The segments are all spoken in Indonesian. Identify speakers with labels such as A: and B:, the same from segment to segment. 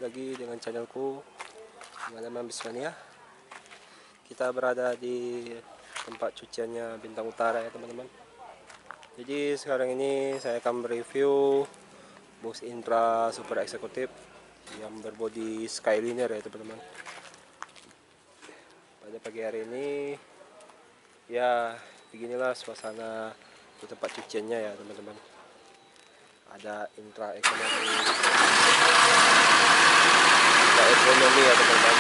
A: lagi dengan channelku Pengalaman Bismania. Kita berada di tempat cuciannya Bintang Utara ya teman-teman. Jadi sekarang ini saya akan mereview bus Intra Super Eksekutif yang berbodi Skyliner ya teman-teman. Pada pagi hari ini ya beginilah suasana di tempat cuciannya ya teman-teman. Ada Intra Ekonomi ya teman-teman,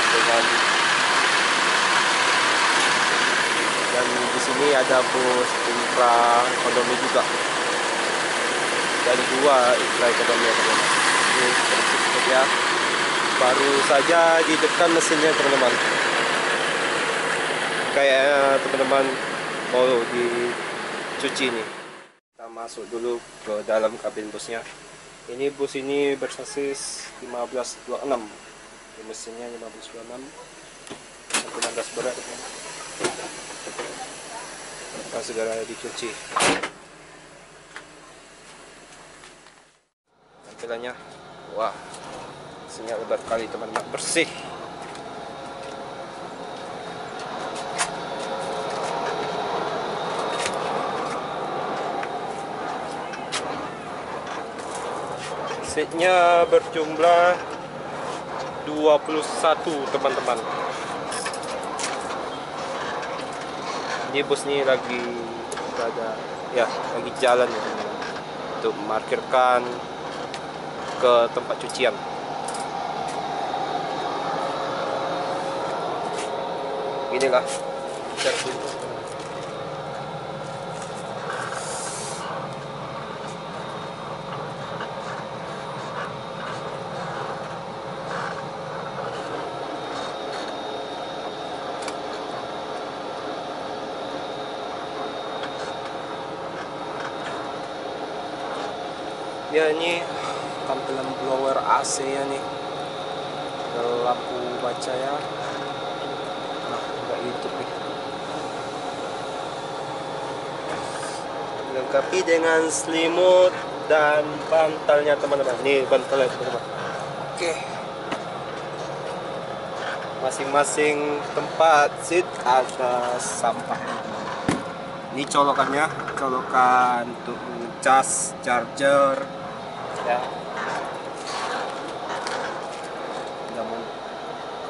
A: dan di sini ada bus Intra Ekonomi juga. Dari dua Intra Ekonomi ya teman-teman. Ini sedikit ya. Baru saja ditekan mesinnya teman-teman. Kayak teman-teman mau dicuci nih. Kita masuk dulu ke dalam kabin busnya. Ini bus ini bersasis 1526. Di mesinnya 1526. Sampai 16 berat. Akan segera dicuci. Tampilannya, wah, mesinnya lebar kali teman-teman, bersih. Seatnya berjumlah 21 teman-teman. Ini bus ini lagi berada ya, lagi jalan ya teman-teman, untuk memarkirkan ke tempat cucian. Inilah servis. Ya, ini tampilan blower AC ya nih, lampu baca ya. Nah, nggak hidup nih. Dilengkapi dengan selimut dan bantalnya teman-teman. Ini bantalnya teman-teman. Oke. Masing-masing tempat seat ada sampah. Ini colokannya, colokan untuk cas, charger ya. Namun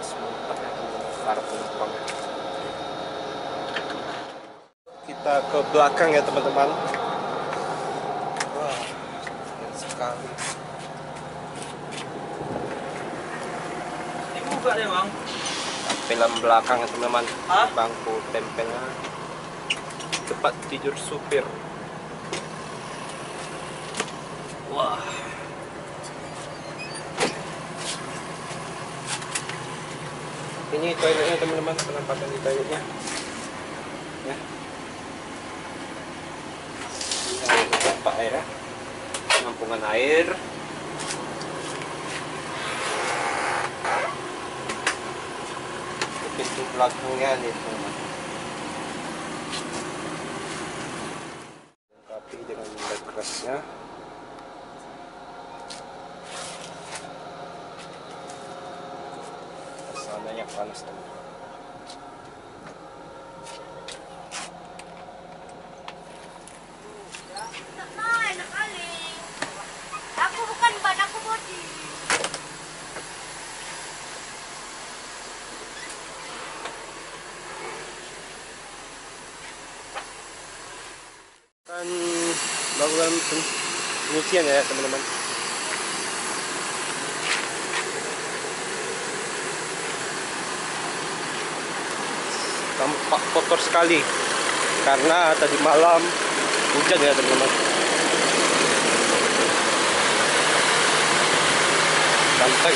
A: semuanya para penumpang. Kita ke belakang ya teman-teman. Wah, keren sekali.
B: Ini buka deh bang.
A: Tampilan belakang ya teman-teman. Bangku tempelnya, tempat tidur supir. Wah, ini toiletnya teman-teman, penampatan di toiletnya ya. Ini tempat air ya, penampungan air. Pintu belakangnya nih teman-teman, lengkapi dengan backrestnya. Banyak panas teman.
C: Enak kali. Aku bukan ban, aku body.
A: Kan bangunan penyucian ya teman-teman. Tampak kotor sekali karena tadi malam hujan ya teman-teman. Santai.